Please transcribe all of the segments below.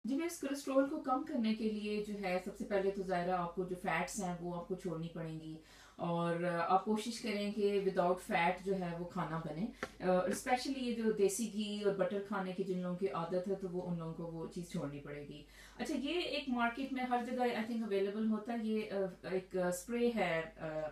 जी, मैं इस कोलेस्ट्रॉल को कम करने के लिए जो है सबसे पहले तो ज़ाहिर है आपको जो फैट्स हैं वो आपको छोड़नी पड़ेंगी। और आप कोशिश करें कि विदाउट फैट जो है वो खाना बने। स्पेशली ये जो देसी घी और बटर खाने की जिन लोगों की आदत है तो वो उन लोगों को वो चीज़ छोड़नी पड़ेगी। अच्छा, ये एक मार्केट में हर जगह आई थिंक अवेलेबल होता है। ये एक स्प्रे है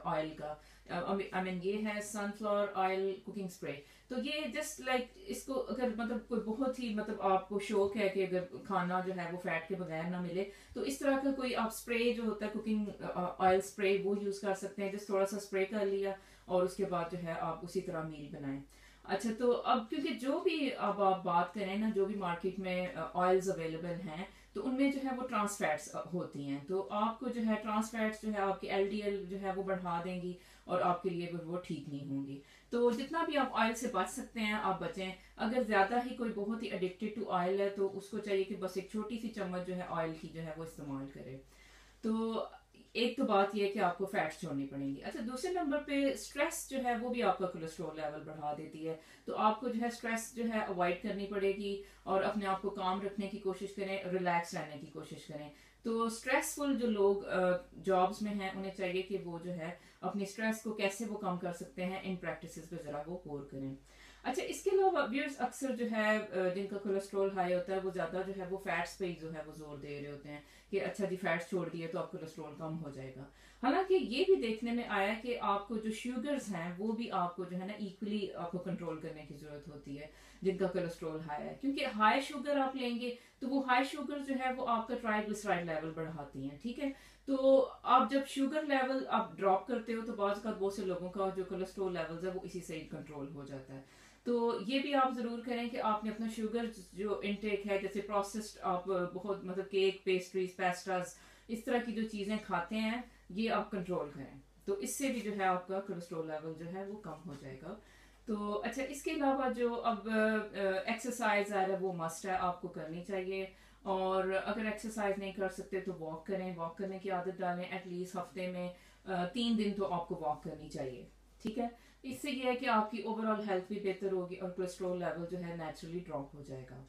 ऑयल का। आई मीन ये है सनफ्लावर ऑयल कुकिंग स्प्रे। तो ये जस्ट लाइक इसको अगर मतलब कोई बहुत ही मतलब आपको शौक है कि अगर खाना जो है वो फैट के बगैर ना मिले, तो इस तरह का कोई आप स्प्रे जो होता है कुकिंग ऑयल स्प्रे वो यूज कर सकते हैं। जस्ट थोड़ा सा स्प्रे कर लिया और उसके बाद जो है आप उसी तरह मील बनाएं। अच्छा, तो अब क्योंकि जो भी अब आप बात करें ना, जो भी मार्केट में ऑयल्स अवेलेबल हैं तो उनमें जो है वो ट्रांस फैट्स होती हैं। तो आपको जो है ट्रांस फैट्स जो है आपकी एलडीएल जो है वो बढ़ा देंगी और आपके लिए वो ठीक नहीं होंगी। तो जितना भी आप ऑयल से बच सकते हैं आप बचें। अगर ज्यादा ही कोई बहुत ही एडिक्टेड टू ऑयल है तो उसको चाहिए कि बस एक छोटी सी चम्मच जो है ऑयल की जो है वो इस्तेमाल करे। तो एक तो बात यह है कि आपको फैट्स छोड़नी पड़ेंगी। अच्छा, दूसरे नंबर पे स्ट्रेस जो है वो भी आपका कोलेस्ट्रॉल लेवल बढ़ा देती है। तो आपको जो है स्ट्रेस जो है अवॉइड करनी पड़ेगी और अपने आप को काम रखने की कोशिश करें, रिलैक्स रहने की कोशिश करें। तो स्ट्रेसफुल जो लोग जॉब्स में हैं उन्हें चाहिए कि वो जो है अपनी स्ट्रेस को कैसे वो कम कर सकते हैं, इन प्रैक्टिसेस पे जरा वो गौर करें। अच्छा, इसके अलावा व्यूअर्स अक्सर जो है जिनका कोलेस्ट्रॉल हाई होता है वो ज्यादा जो है वो फैट्स पे ही जो है वो जोर दे रहे होते हैं कि अच्छा जी फैट्स छोड़ दिए तो आपका कोलेस्ट्रॉल कम हो जाएगा। हालांकि ये भी देखने में आया कि आपको जो शुगर्स हैं वो भी आपको जो है ना इक्वली आपको कंट्रोल करने की जरूरत होती है जिनका कोलेस्ट्रॉल हाई है। क्योंकि हाई शुगर आप लेंगे तो वो हाई शुगर जो है वो आपका ट्राइग्लिसराइड लेवल बढ़ाती हैं। ठीक है, तो आप जब शुगर लेवल आप ड्रॉप करते हो तो बहुत से लोगों का जो कोलेस्ट्रॉल लेवल है वो इसी से ही कंट्रोल हो जाता है। तो ये भी आप जरूर करें कि आपने अपना शुगर जो इनटेक है, जैसे प्रोसेस्ड आप बहुत मतलब केक पेस्ट्रीज पेस्ट्राज इस तरह की जो चीजें खाते हैं ये आप कंट्रोल करें। तो इससे भी जो है आपका कोलेस्ट्रॉल लेवल जो है वो कम हो जाएगा। तो अच्छा, इसके अलावा जो अब एक्सरसाइज है वो मस्ट है, आपको करनी चाहिए। और अगर एक्सरसाइज नहीं कर सकते तो वॉक करें, वॉक करने की आदत डालें। एटलीस्ट हफ्ते में 3 दिन तो आपको वॉक करनी चाहिए। ठीक है, इससे ये है कि आपकी ओवरऑल हेल्थ भी बेहतर होगी और कोलेस्ट्रॉल लेवल जो है नेचुरली ड्रॉप हो जाएगा।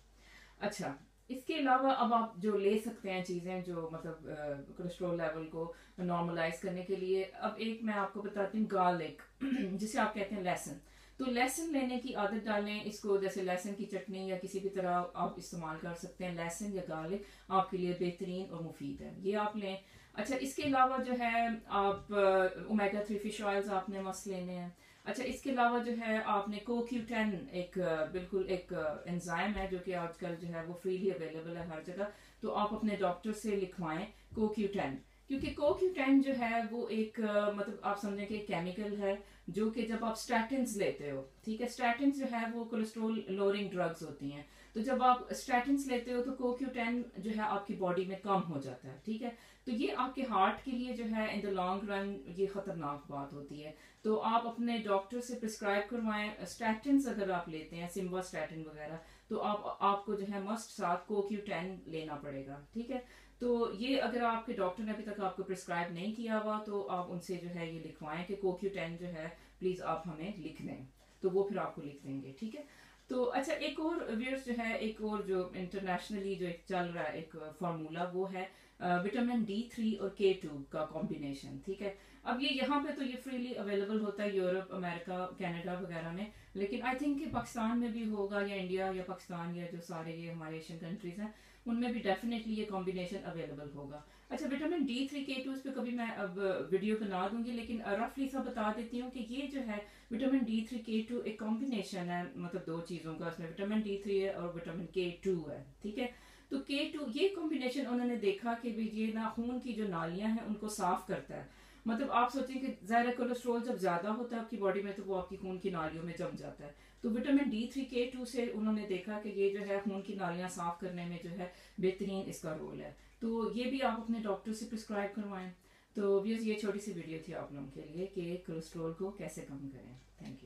अच्छा, इसके अलावा अब आप जो ले सकते हैं चीज़ें जो मतलब कोलेस्ट्रॉल लेवल को नॉर्मलाइज करने के लिए, अब एक मैं आपको बताती हूँ गार्लिक जिसे आप कहते हैं लहसुन। तो लहसुन लेने की आदत डालें, इसको जैसे लहसुन की चटनी या किसी भी तरह आप इस्तेमाल कर सकते हैं। लहसुन या गार्लिक आपके लिए बेहतरीन और मुफीद है, ये आप लें। अच्छा, इसके अलावा जो है आप ओमेगा 3 फिश ऑयल्स आपने मस्त लेने हैं। अच्छा, इसके अलावा जो है आपने CoQ10 एक बिल्कुल एक एंजाइम है जो कि आजकल जो है वो फ्रीली अवेलेबल है हर जगह। तो आप अपने डॉक्टर से लिखवाएं CoQ10। क्योंकि CoQ10 जो है वो एक मतलब आप समझें कि केमिकल है जो कि जब आप स्टैटिन्स लेते हो, ठीक है, स्टैटिन्स जो है वो कोलेस्ट्रोल लोअरिंग ड्रग्स होती हैं। तो जब आप स्टैटिन्स लेते हो तो CoQ10 जो है आपकी बॉडी में कम हो जाता है। ठीक है, तो ये आपके हार्ट के लिए जो है इन द लॉन्ग रन ये खतरनाक बात होती है। तो आप अपने डॉक्टर से प्रिस्क्राइब करवाएं। स्टैटिन्स अगर आप लेते हैं सिम्वास्टैटिन वगैरह तो आपको जो है मस्ट साथ CoQ10 लेना पड़ेगा। ठीक है, तो ये अगर आपके डॉक्टर ने अभी तक आपको प्रिस्क्राइब नहीं किया हुआ तो आप उनसे जो है ये लिखवाएं कि CoQ10 जो है प्लीज आप हमें लिख दें। तो वो फिर आपको लिख देंगे। ठीक है, तो अच्छा, एक और व्यूअर्स जो है एक और जो इंटरनेशनली जो एक चल रहा है एक फार्मूला वो है विटामिन D3 और K2 का कॉम्बिनेशन। ठीक है, अब ये यहाँ पे तो ये फ्रीली अवेलेबल होता है यूरोप अमेरिका कनाडा वगैरह में, लेकिन आई थिंक कि पाकिस्तान में भी होगा या इंडिया या पाकिस्तान या जो सारे ये हमारे एशियन कंट्रीज हैं उनमें भी डेफिनेटली ये कॉम्बिनेशन अवेलेबल होगा। अच्छा, विटामिन D3 K2 इस पे कभी मैं अब वीडियो बना दूंगी, लेकिन रफली सा बता देती हूँ कि ये जो है विटामिन D3 K2 एक कॉम्बिनेशन है मतलब दो चीज़ों का। इसमें विटामिन D3 है और विटामिन K2 है। ठीक है, तो K2 ये कॉम्बिनेशन उन्होंने देखा कि भी ये ना खून की जो नालियां हैं उनको साफ करता है। मतलब आप सोचें कि ज़ाहिर कोलेस्ट्रॉल जब ज़्यादा होता है आपकी बॉडी में तो वो आपकी खून की नालियों में जम जाता है। तो विटामिन D3 K2 से उन्होंने देखा कि ये जो है खून की नालियां साफ करने में जो है बेहतरीन इसका रोल है। तो ये भी आप अपने डॉक्टर से प्रिस्क्राइब करवाएं। तो ये छोटी सी वीडियो थी आप लोगों के लिए कि कोलेस्ट्रॉल को कैसे कम करें। Thank you.